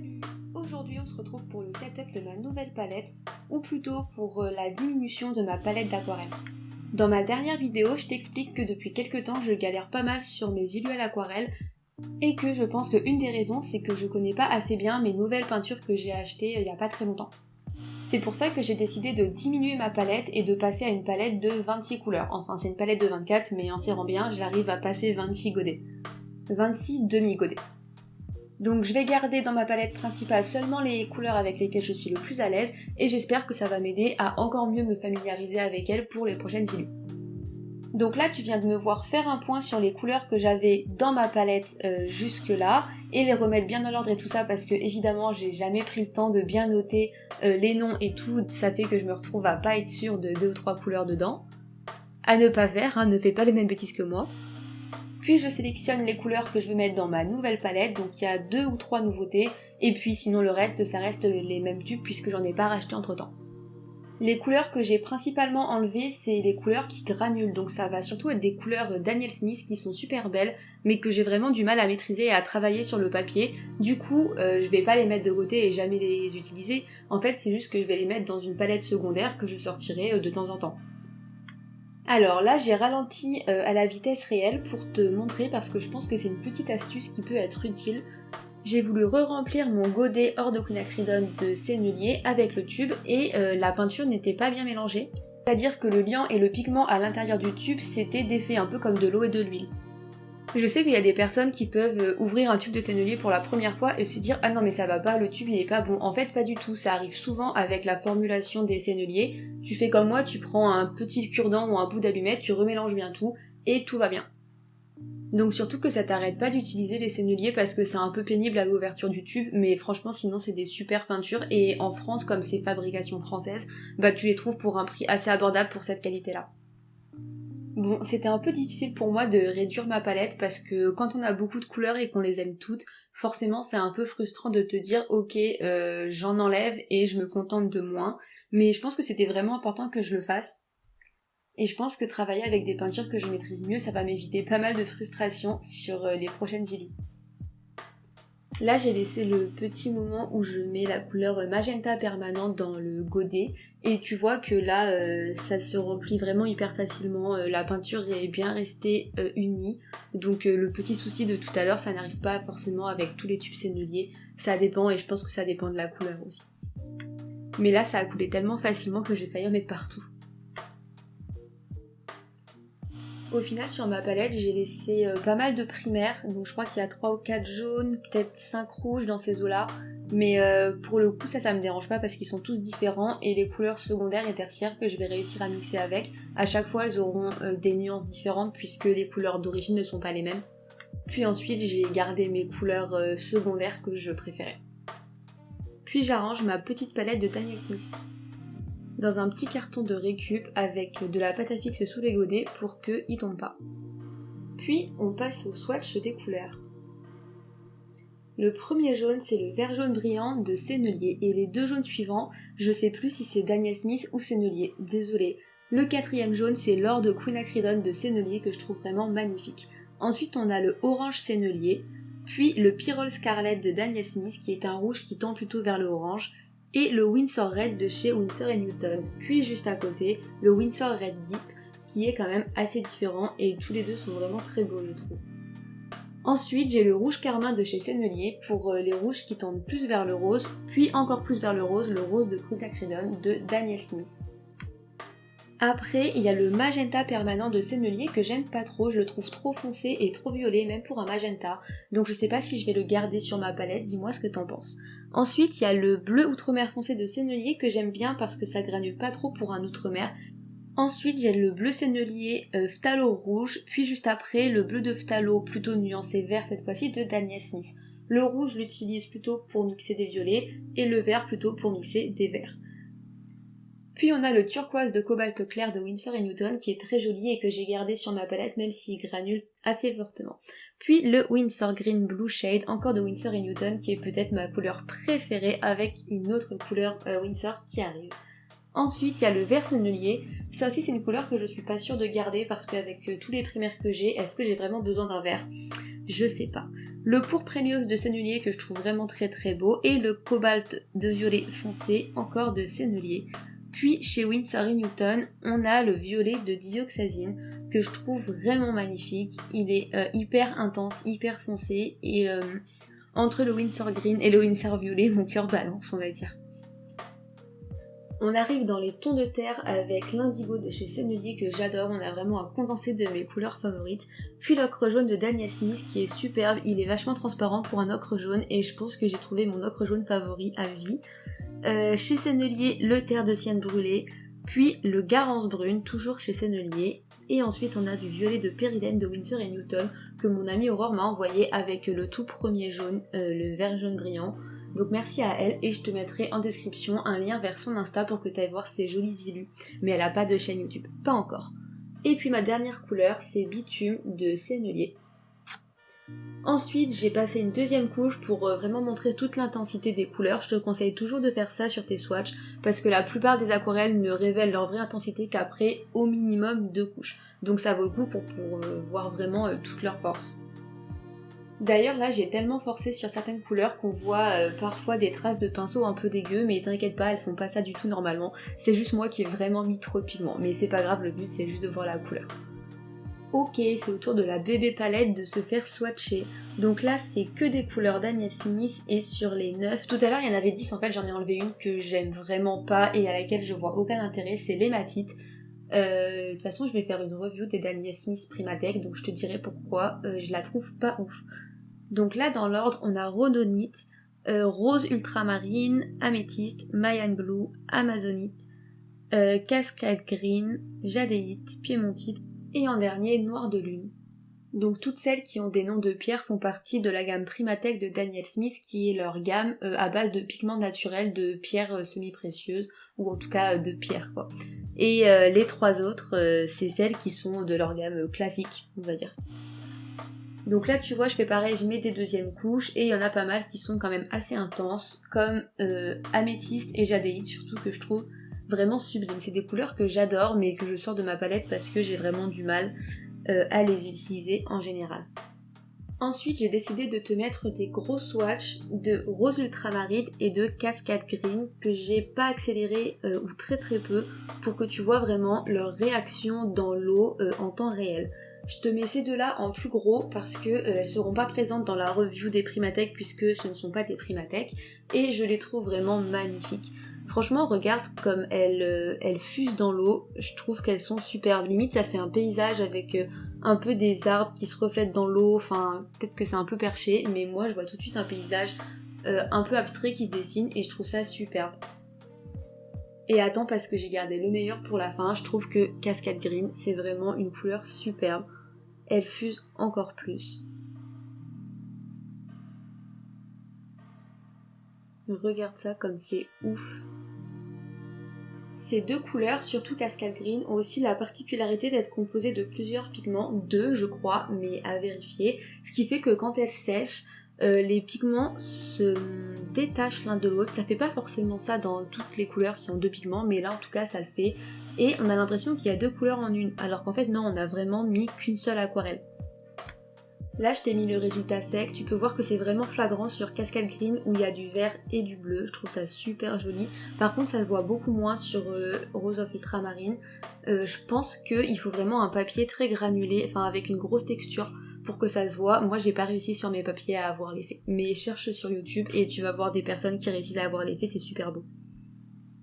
Salut! Aujourd'hui on se retrouve pour le setup de ma nouvelle palette, ou plutôt pour la diminution de ma palette d'aquarelle. Dans ma dernière vidéo, je t'explique que depuis quelques temps je galère pas mal sur mes illuels aquarelles et que je pense qu'une des raisons c'est que je connais pas assez bien mes nouvelles peintures que j'ai achetées il y a pas très longtemps. C'est pour ça que j'ai décidé de diminuer ma palette et de passer à une palette de 26 couleurs. Enfin c'est une palette de 24 mais en serrant bien j'arrive à passer 26 godets. 26 demi-godets. Donc je vais garder dans ma palette principale seulement les couleurs avec lesquelles je suis le plus à l'aise et j'espère que ça va m'aider à encore mieux me familiariser avec elles pour les prochaines illus. Donc là tu viens de me voir faire un point sur les couleurs que j'avais dans ma palette jusque là et les remettre bien dans l'ordre et tout ça parce que évidemment j'ai jamais pris le temps de bien noter les noms et tout, ça fait que je me retrouve à pas être sûre de 2 ou 3 couleurs dedans. À ne pas faire, hein, ne fais pas les mêmes bêtises que moi. Puis je sélectionne les couleurs que je veux mettre dans ma nouvelle palette, donc il y a 2 ou 3 nouveautés, et puis sinon le reste ça reste les mêmes tubes puisque j'en ai pas racheté entre temps. Les couleurs que j'ai principalement enlevées c'est les couleurs qui granulent, donc ça va surtout être des couleurs Daniel Smith qui sont super belles, mais que j'ai vraiment du mal à maîtriser et à travailler sur le papier, du coup je vais pas les mettre de côté et jamais les utiliser, en fait c'est juste que je vais les mettre dans une palette secondaire que je sortirai de temps en temps. Alors là j'ai ralenti à la vitesse réelle pour te montrer parce que je pense que c'est une petite astuce qui peut être utile. J'ai voulu re-remplir mon godet hors de quinacridone de Sennelier avec le tube et la peinture n'était pas bien mélangée. C'est-à-dire que le liant et le pigment à l'intérieur du tube s'étaient défaits un peu comme de l'eau et de l'huile. Je sais qu'il y a des personnes qui peuvent ouvrir un tube de Sennelier pour la première fois et se dire « Ah non mais ça va pas, le tube il est pas bon ». En fait pas du tout, ça arrive souvent avec la formulation des Senneliers. Tu fais comme moi, tu prends un petit cure-dent ou un bout d'allumette, tu remélanges bien tout et tout va bien. Donc surtout que ça t'arrête pas d'utiliser les Senneliers parce que c'est un peu pénible à l'ouverture du tube, mais franchement sinon c'est des super peintures et en France comme c'est fabrication française, bah tu les trouves pour un prix assez abordable pour cette qualité-là. Bon, c'était un peu difficile pour moi de réduire ma palette parce que quand on a beaucoup de couleurs et qu'on les aime toutes, forcément c'est un peu frustrant de te dire ok j'en enlève et je me contente de moins, mais je pense que c'était vraiment important que je le fasse. Et je pense que travailler avec des peintures que je maîtrise mieux, ça va m'éviter pas mal de frustration sur les prochaines illus. Là j'ai laissé le petit moment où je mets la couleur magenta permanente dans le godet et tu vois que là ça se remplit vraiment hyper facilement, la peinture est bien restée unie, donc le petit souci de tout à l'heure ça n'arrive pas forcément avec tous les tubes Sennelier, ça dépend et je pense que ça dépend de la couleur aussi. Mais là ça a coulé tellement facilement que j'ai failli en mettre partout. Au final sur ma palette j'ai laissé pas mal de primaires, donc je crois qu'il y a 3 ou 4 jaunes, peut-être 5 rouges dans ces eaux là, mais pour le coup ça me dérange pas parce qu'ils sont tous différents et les couleurs secondaires et tertiaires que je vais réussir à mixer avec, à chaque fois elles auront des nuances différentes puisque les couleurs d'origine ne sont pas les mêmes. Puis ensuite j'ai gardé mes couleurs secondaires que je préférais. Puis j'arrange ma petite palette de Daniel Smith dans un petit carton de récup avec de la pâte à fixe sous les godets pour qu'il tombe pas. Puis on passe au swatch des couleurs. Le premier jaune c'est le vert jaune brillant de Sennelier et les 2 jaunes suivants, je sais plus si c'est Daniel Smith ou Sennelier, désolée. Le 4e jaune c'est l'or de quinacridone de Sennelier que je trouve vraiment magnifique. Ensuite on a le orange Sennelier, puis le Pyrrole Scarlet de Daniel Smith qui est un rouge qui tend plutôt vers le orange, et le Winsor Red de chez Winsor & Newton, puis juste à côté, le Winsor Red Deep, qui est quand même assez différent et tous les deux sont vraiment très beaux je trouve. Ensuite j'ai le rouge carmin de chez Sennelier pour les rouges qui tendent plus vers le rose, puis encore plus vers le rose de quinacridone de Daniel Smith. Après il y a le magenta permanent de Sennelier que j'aime pas trop, je le trouve trop foncé et trop violet même pour un magenta, donc je sais pas si je vais le garder sur ma palette, dis-moi ce que t'en penses. Ensuite il y a le bleu outre-mer foncé de Sennelier que j'aime bien parce que ça granule pas trop pour un outre-mer. Ensuite j'ai le bleu Sennelier phthalo rouge, puis juste après le bleu de phthalo plutôt nuancé vert cette fois-ci de Daniel Smith. Le rouge je l'utilise plutôt pour mixer des violets et le vert plutôt pour mixer des verts. Puis on a le turquoise de cobalt clair de Winsor & Newton qui est très joli et que j'ai gardé sur ma palette même s'il granule assez fortement. Puis le Winsor Green Blue Shade, encore de Winsor & Newton qui est peut-être ma couleur préférée avec une autre couleur Winsor qui arrive. Ensuite, il y a le vert sennelier. Ça aussi, c'est une couleur que je suis pas sûre de garder parce qu'avec tous les primaires que j'ai, est-ce que j'ai vraiment besoin d'un vert? Je sais pas. Le pourpre Helios de sennelier que je trouve vraiment très très beau et le cobalt de violet foncé, encore de sennelier. Puis chez Winsor & Newton, on a le violet de dioxazine que je trouve vraiment magnifique. Il est hyper intense, hyper foncé et entre le Winsor Green et le Winsor Violet, mon cœur balance, on va dire. On arrive dans les tons de terre avec l'indigo de chez Sennelier que j'adore, on a vraiment un condensé de mes couleurs favorites. Puis l'ocre jaune de Daniel Smith qui est superbe, il est vachement transparent pour un ocre jaune et je pense que j'ai trouvé mon ocre jaune favori à vie. Chez Sennelier, le terre de sienne brûlé, puis le Garance brune, toujours chez Sennelier. Et ensuite on a du violet de péridène de Winsor & Newton que mon amie Aurore m'a envoyé avec le tout premier jaune, le vert jaune brillant. Donc merci à elle et je te mettrai en description un lien vers son Insta pour que tu ailles voir ses jolis illus. Mais elle a pas de chaîne YouTube, pas encore. Et puis ma dernière couleur c'est Bitume de Sennelier. Ensuite j'ai passé une deuxième couche pour vraiment montrer toute l'intensité des couleurs. Je te conseille toujours de faire ça sur tes swatchs parce que la plupart des aquarelles ne révèlent leur vraie intensité qu'après au minimum 2 couches. Donc ça vaut le coup pour voir vraiment toute leur force. D'ailleurs là j'ai tellement forcé sur certaines couleurs qu'on voit parfois des traces de pinceau un peu dégueu, mais t'inquiète pas, elles font pas ça du tout normalement. C'est juste moi qui ai vraiment mis trop de pigments, mais c'est pas grave, le but c'est juste de voir la couleur. Ok, c'est au tour de la bébé palette de se faire swatcher. Donc là c'est que des couleurs Daniel Smith et sur les 9, tout à l'heure il y en avait 10 en fait, j'en ai enlevé une que j'aime vraiment pas et à laquelle je vois aucun intérêt, c'est l'hématite. De toute façon je vais faire une review des Daniel Smith Primatech, donc je te dirai pourquoi, je la trouve pas ouf. Donc là dans l'ordre on a rhodonite, rose ultramarine, améthyste, Mayan blue, amazonite, cascade green, jadéite, piémontite et en dernier noir de lune. Donc toutes celles qui ont des noms de pierres font partie de la gamme Primatech de Daniel Smith qui est leur gamme à base de pigments naturels de pierres semi-précieuses ou en tout cas de pierres quoi. Et les 3 autres c'est celles qui sont de leur gamme classique on va dire. Donc là tu vois je fais pareil, je mets des deuxièmes couches et il y en a pas mal qui sont quand même assez intenses comme améthyste et jadéite surtout que je trouve vraiment sublime. C'est des couleurs que j'adore mais que je sors de ma palette parce que j'ai vraiment du mal à les utiliser en général. Ensuite j'ai décidé de te mettre des gros swatchs de rose ultramarine et de cascade green que j'ai pas accéléré ou très peu pour que tu vois vraiment leur réaction dans l'eau en temps réel. Je te mets ces deux-là en plus gros parce que elles seront pas présentes dans la review des Primatech puisque ce ne sont pas des Primatech et je les trouve vraiment magnifiques. Franchement regarde comme elles fusent dans l'eau, je trouve qu'elles sont superbes. Limite ça fait un paysage avec un peu des arbres qui se reflètent dans l'eau, enfin peut-être que c'est un peu perché mais moi je vois tout de suite un paysage un peu abstrait qui se dessine et je trouve ça superbe. Et attends parce que j'ai gardé le meilleur pour la fin, je trouve que Cascade Green c'est vraiment une couleur superbe. Elle fuse encore plus. Regarde ça comme c'est ouf. Ces deux couleurs, surtout Cascade Green, ont aussi la particularité d'être composées de plusieurs pigments, 2 je crois, mais à vérifier, ce qui fait que quand elles sèchent, les pigments se détachent l'un de l'autre. Ça fait pas forcément ça dans toutes les couleurs qui ont 2 pigments, mais là en tout cas ça le fait. Et on a l'impression qu'il y a 2 couleurs en une, alors qu'en fait non, on a vraiment mis qu'une seule aquarelle. Là je t'ai mis le résultat sec, tu peux voir que c'est vraiment flagrant sur Cascade Green où il y a du vert et du bleu, je trouve ça super joli. Par contre ça se voit beaucoup moins sur Rose of Ultramarine. Je pense qu'il faut vraiment un papier très granulé, enfin avec une grosse texture pour que ça se voit. Moi j'ai pas réussi sur mes papiers à avoir l'effet. Mais cherche sur YouTube et tu vas voir des personnes qui réussissent à avoir l'effet, c'est super beau.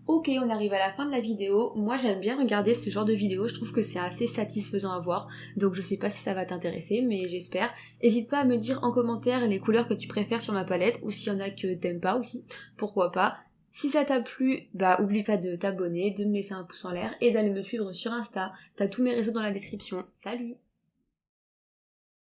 Ok, on arrive à la fin de la vidéo. Moi j'aime bien regarder ce genre de vidéo, je trouve que c'est assez satisfaisant à voir. Donc je sais pas si ça va t'intéresser, mais j'espère. N'hésite pas à me dire en commentaire les couleurs que tu préfères sur ma palette, ou s'il y en a que t'aimes pas aussi, pourquoi pas. Si ça t'a plu, bah oublie pas de t'abonner, de me laisser un pouce en l'air et d'aller me suivre sur Insta. T'as tous mes réseaux dans la description. Salut!